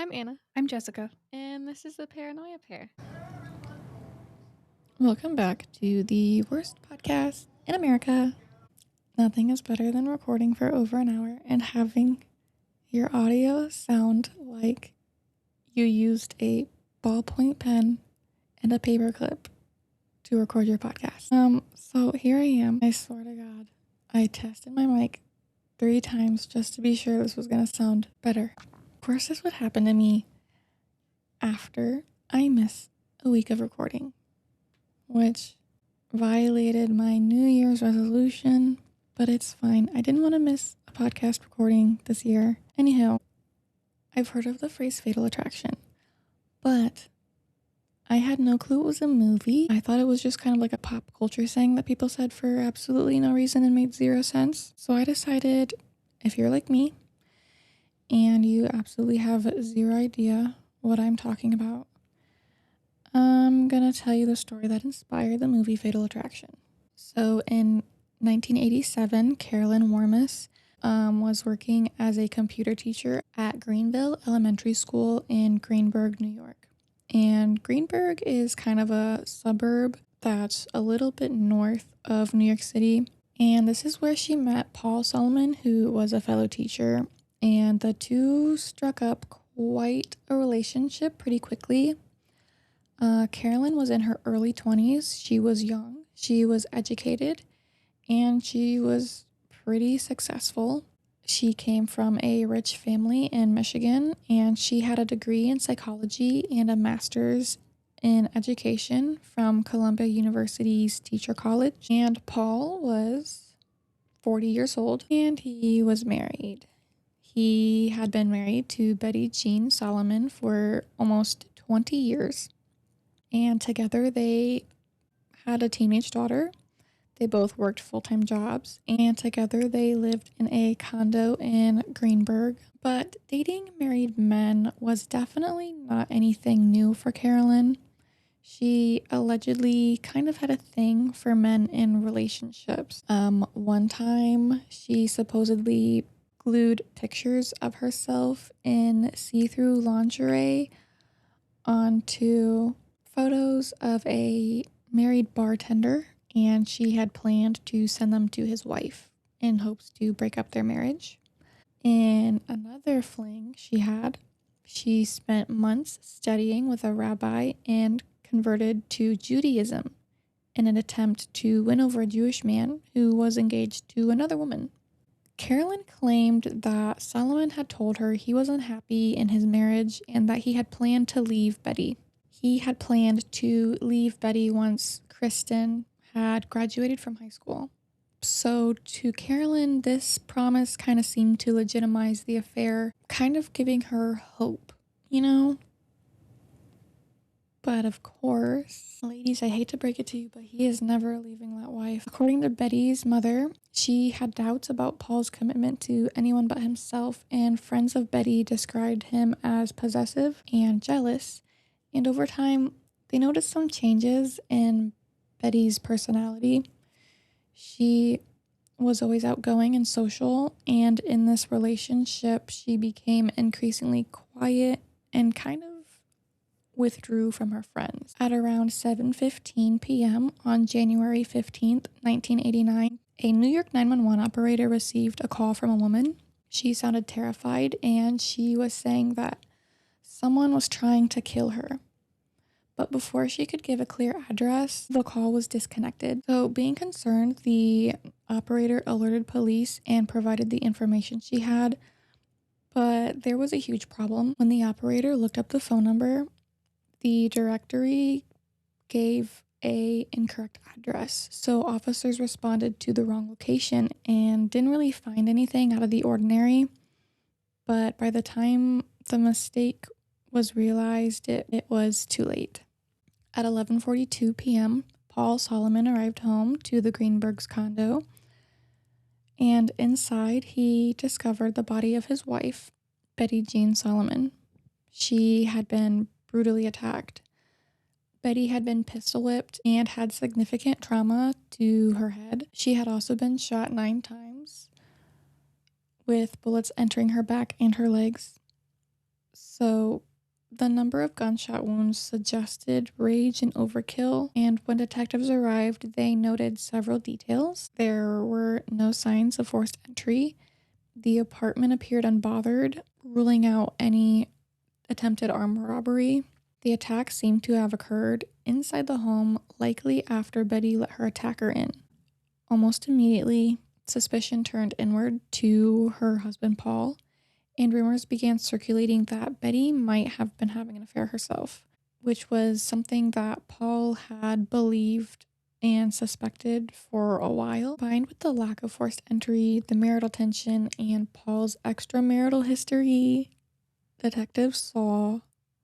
I'm Anna, I'm Jessica. and this is the Paranoia Pair. Welcome back to the worst podcast in America. Nothing is better than recording for over an hour and having your audio sound like you used a ballpoint pen and a paperclip to record your podcast. So here I am. I swear to God, I tested my mic 3 times just to be sure this was gonna sound better. Of course, this would happen to me after I miss a week of recording, which violated my New Year's resolution, but it's fine. I didn't want to miss a podcast recording this year. Anyhow, I've heard of the phrase fatal attraction, but I had no clue it was a movie. I thought it was just kind of like a pop culture saying that people said for absolutely no reason and made zero sense. So I decided, if you're like me and you absolutely have zero idea what I'm talking about, I'm gonna tell you the story that inspired the movie Fatal Attraction. So in 1987, Carolyn Warmus was working as a computer teacher at Greenville Elementary School in Greenburgh, New York. And Greenburgh is kind of a suburb that's a little bit north of New York City. And this is where she met Paul Solomon, who was a fellow teacher. And the two struck up quite a relationship pretty quickly. Carolyn was in her early 20s. She was young, she was educated, and she was pretty successful. She came from a rich family in Michigan, and she had a degree in psychology and a master's in education from Columbia University's Teacher College. And Paul was 40 years old, and he was married. He had been married to Betty Jean Solomon for almost 20 years. And together they had a teenage daughter. They both worked full-time jobs, and together they lived in a condo in Greenburgh. But dating married men was definitely not anything new for Carolyn. She allegedly kind of had a thing for men in relationships. One time she supposedly glued pictures of herself in see-through lingerie onto photos of a married bartender, and she had planned to send them to his wife in hopes to break up their marriage. In another fling she spent months studying with a rabbi and converted to Judaism in an attempt to win over a Jewish man who was engaged to another woman. Carolyn claimed that Solomon had told her he wasn't happy in his marriage and that he had planned to leave Betty. He had planned to leave Betty once Kristen had graduated from high school. So to Carolyn, this promise kind of seemed to legitimize the affair, kind of giving her hope, you know? But of course, ladies, I hate to break it to you, but he is never leaving that wife. According to Betty's mother, she had doubts about Paul's commitment to anyone but himself, and friends of Betty described him as possessive and jealous. And over time, they noticed some changes in Betty's personality. She was always outgoing and social, and in this relationship, she became increasingly quiet and kind of withdrew from her friends. At around 7:15 p.m. on January 15th, 1989, a New York 911 operator received a call from a woman. She sounded terrified, and she was saying that someone was trying to kill her. But before she could give a clear address, the call was disconnected. So being concerned, the operator alerted police and provided the information she had. But there was a huge problem. When the operator looked up the phone number, the directory gave a incorrect address. So officers responded to the wrong location and didn't really find anything out of the ordinary. But by the time the mistake was realized, it was too late. At 11:42 p.m., Paul Solomon arrived home to the Greenberg's condo, and inside he discovered the body of his wife, Betty Jean Solomon. She had been brutally attacked. Betty had been pistol whipped and had significant trauma to her head. She had also been shot 9 times, with bullets entering her back and her legs. So the number of gunshot wounds suggested rage and overkill, and when detectives arrived, they noted several details. There were no signs of forced entry. The apartment appeared unbothered, ruling out any attempted armed robbery. The attack seemed to have occurred inside the home, likely after Betty let her attacker in. Almost immediately, suspicion turned inward to her husband Paul, and rumors began circulating that Betty might have been having an affair herself, which was something that Paul had believed and suspected for a while. Combined with the lack of forced entry, the marital tension, and Paul's extramarital history, detectives saw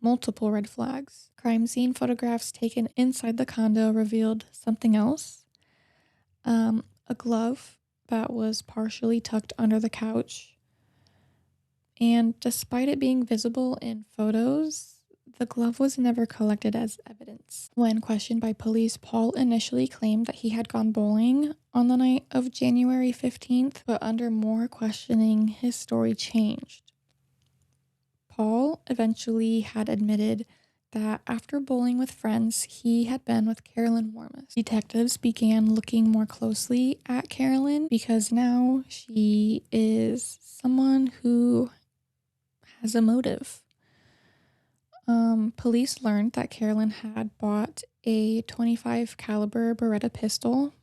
multiple red flags. Crime scene photographs taken inside the condo revealed something else. A glove that was partially tucked under the couch. And despite it being visible in photos, the glove was never collected as evidence. When questioned by police, Paul initially claimed that he had gone bowling on the night of January 15th, but under more questioning, his story changed. Paul eventually had admitted that after bowling with friends, he had been with Carolyn Warmus. Detectives began looking more closely at Carolyn because now she is someone who has a motive. Police learned that Carolyn had bought a .25 caliber Beretta pistol,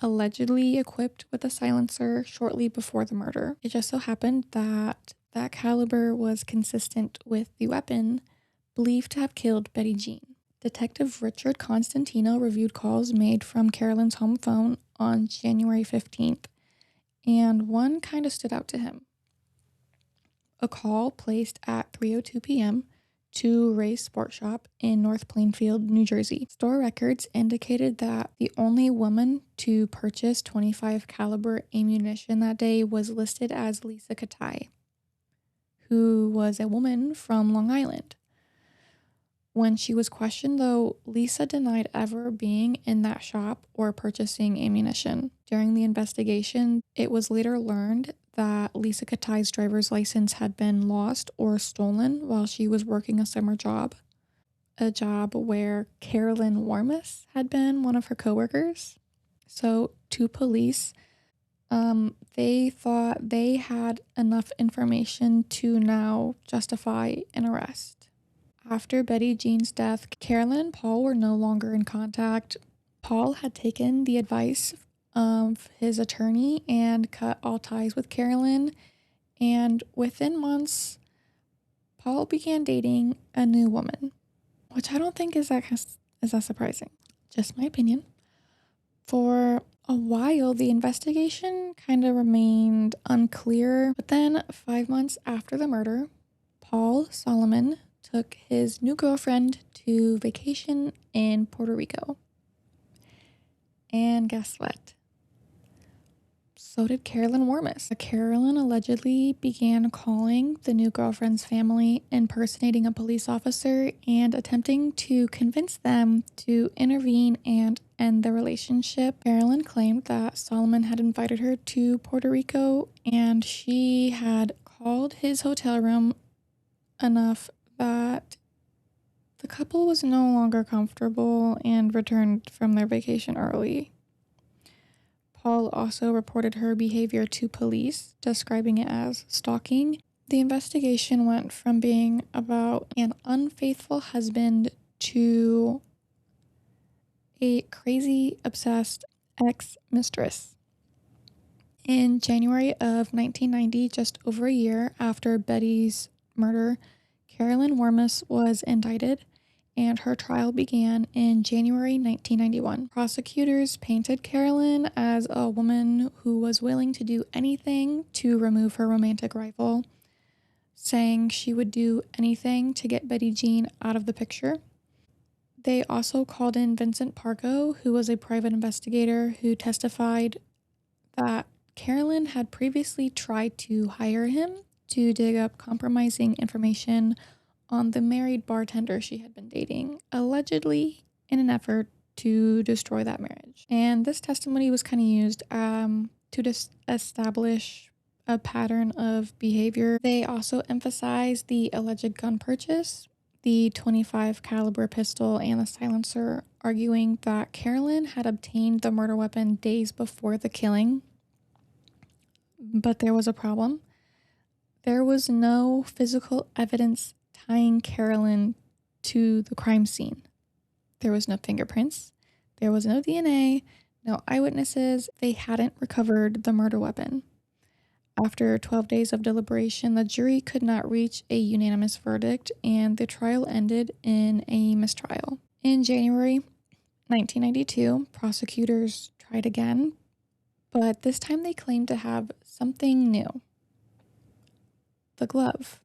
allegedly equipped with a silencer, shortly before the murder. It just so happened that that caliber was consistent with the weapon believed to have killed Betty Jean. Detective Richard Constantino reviewed calls made from Carolyn's home phone on January 15th, and one kind of stood out to him. A call placed at 3:02 p.m. to Ray's Sport Shop in North Plainfield, New Jersey. Store records indicated that the only woman to purchase .25 caliber ammunition that day was listed as Lisa Katai, who was a woman from Long Island. When she was questioned, though, Lisa denied ever being in that shop or purchasing ammunition. During the investigation, it was later learned that Lisa Katai's driver's license had been lost or stolen while she was working a summer job, a job where Carolyn Warmus had been one of her coworkers. So, to police, they thought they had enough information to now justify an arrest. After Betty Jean's death, Carolyn and Paul were no longer in contact. Paul had taken the advice of his attorney and cut all ties with Carolyn, and within months, Paul began dating a new woman, which I don't think is that surprising. Just my opinion. For a while, the investigation kind of remained unclear, but then 5 months after the murder, Paul Solomon took his new girlfriend to vacation in Puerto Rico. And guess what? So did Carolyn Warmus. Carolyn allegedly began calling the new girlfriend's family, impersonating a police officer, and attempting to convince them to intervene and end the relationship. Carolyn claimed that Solomon had invited her to Puerto Rico, and she had called his hotel room enough that the couple was no longer comfortable and returned from their vacation early. Paul also reported her behavior to police, describing it as stalking. The investigation went from being about an unfaithful husband to a crazy, obsessed ex-mistress. In January of 1990, just over a year after Betty's murder, Carolyn Warmus was indicted, and her trial began in January 1991. Prosecutors painted Carolyn as a woman who was willing to do anything to remove her romantic rival, saying she would do anything to get Betty Jean out of the picture. They also called in Vincent Pargo, who was a private investigator who testified that Carolyn had previously tried to hire him to dig up compromising information on the married bartender she had been dating, allegedly in an effort to destroy that marriage. And this testimony was kind of used to establish a pattern of behavior. They also emphasized the alleged gun purchase, the 25 caliber pistol and the silencer, arguing that Caroyln had obtained the murder weapon days before the killing. But there was a problem. There was no physical evidence tying Caroyln to the crime scene. There was no fingerprints. There was no DNA, no eyewitnesses. They hadn't recovered the murder weapon. After 12 days of deliberation, the jury could not reach a unanimous verdict, and the trial ended in a mistrial. In January 1992, prosecutors tried again, but this time they claimed to have something new: the glove.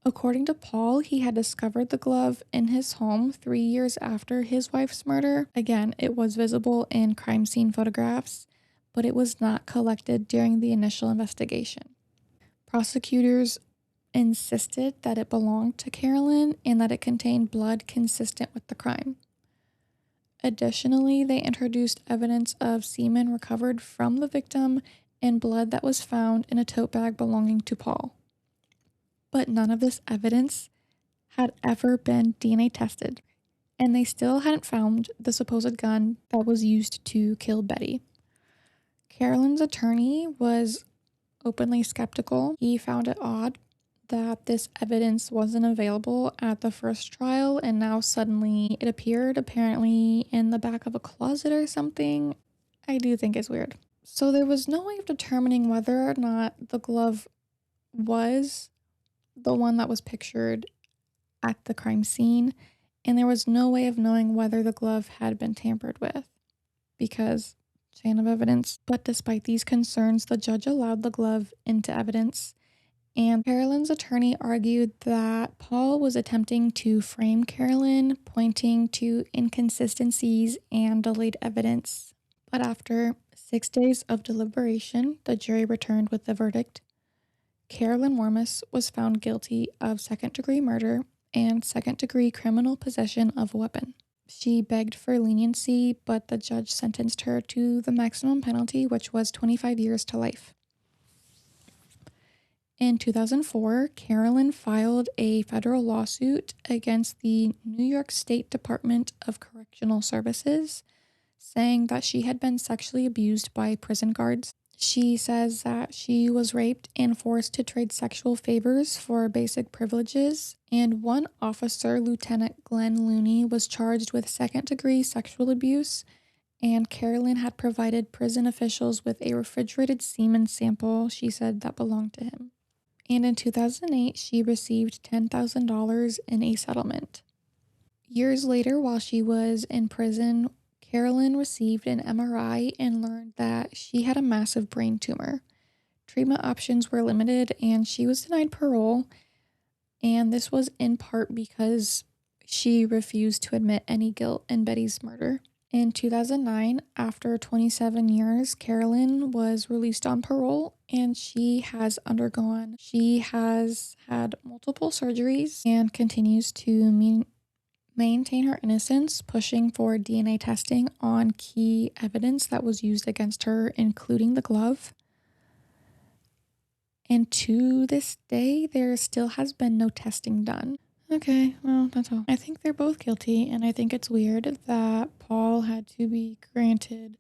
According to Paul, he had discovered the glove in his home 3 years after his wife's murder. Again, it was visible in crime scene photographs, but it was not collected during the initial investigation. Prosecutors insisted that it belonged to Caroyln and that it contained blood consistent with the crime. Additionally, they introduced evidence of semen recovered from the victim and blood that was found in a tote bag belonging to Paul. But none of this evidence had ever been DNA tested, and they still hadn't found the supposed gun that was used to kill Betty. Carolynn's attorney was openly skeptical. He found it odd that this evidence wasn't available at the first trial, and now suddenly it appeared, apparently in the back of a closet or something. I do think it's weird. So there was no way of determining whether or not the glove was the one that was pictured at the crime scene, and there was no way of knowing whether the glove had been tampered with because chain of evidence. But despite these concerns, the judge allowed the glove into evidence, and Carolynn's attorney argued that Paul was attempting to frame Caroyln, pointing to inconsistencies and delayed evidence. But after 6 days of deliberation, the jury returned with the verdict. Carolyn Warmus was found guilty of second-degree murder and second-degree criminal possession of a weapon. She begged for leniency, but the judge sentenced her to the maximum penalty, which was 25 years to life. In 2004, Caroyln filed a federal lawsuit against the New York State Department of Correctional Services, saying that she had been sexually abused by prison guards. She says that she was raped and forced to trade sexual favors for basic privileges, and one officer, Lieutenant Glenn Looney, was charged with second-degree sexual abuse, and Caroyln had provided prison officials with a refrigerated semen sample, she said, that belonged to him. And in 2008, she received $10,000 in a settlement. Years later, while she was in prison, Caroyln received an MRI and learned that she had a massive brain tumor. Treatment options were limited, and she was denied parole, and this was in part because she refused to admit any guilt in Betty's murder. In 2009, after 27 years, Caroyln was released on parole, and she has had multiple surgeries and continues to maintain her innocence, pushing for DNA testing on key evidence that was used against her, including the glove. And to this day, there still has been no testing done. Okay, well, that's all. I think they're both guilty, and I think it's weird that Paul had to be granted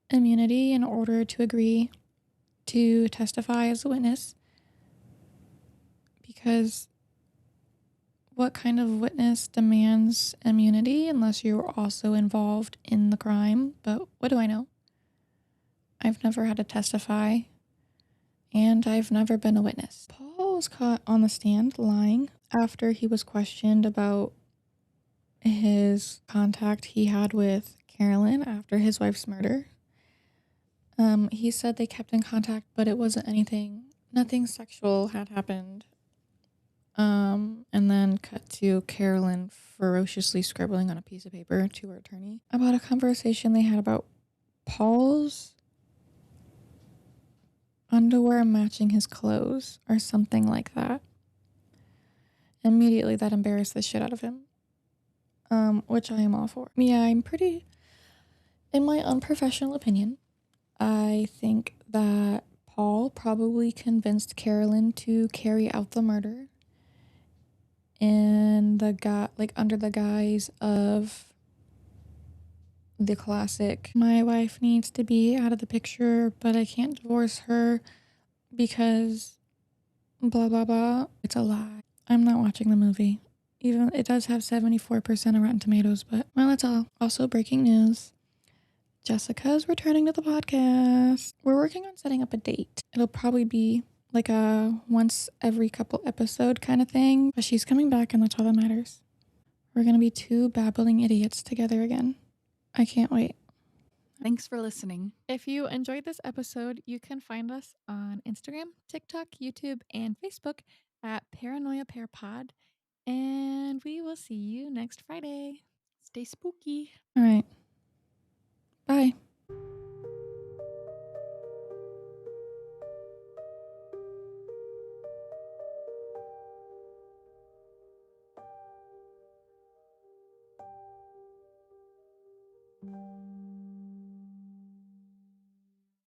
immunity in order to agree to testify as a witness. Because what kind of witness demands immunity unless you're also involved in the crime? But what do I know? I've never had to testify, and I've never been a witness. Paul was caught on the stand lying after he was questioned about his contact he had with Caroyln after his wife's murder. He said they kept in contact, but it wasn't nothing sexual had happened. And then cut to Caroyln ferociously scribbling on a piece of paper to her attorney about a conversation they had about Paul's underwear matching his clothes or something like that. Immediately that embarrassed the shit out of him. Which I am all for. Yeah, in my unprofessional opinion, I think that Paul probably convinced Caroline to carry out the murder, and the guy, like, under the guise of the classic, my wife needs to be out of the picture, but I can't divorce her because blah blah blah. It's a lie. I'm not watching the movie. Even it does have 74% of Rotten Tomatoes, but well, that's all. Also, breaking news. Jessica's returning to the podcast. We're working on setting up a date. It'll probably be like a once every couple episode kind of thing, but she's coming back and that's all that matters. We're gonna be two babbling idiots together again. I can't wait. Thanks for listening. If you enjoyed this episode, you can find us on Instagram, TikTok, YouTube, and Facebook at Paranoia Pair Pod. And we will see you next Friday. Stay spooky. All right. Bye.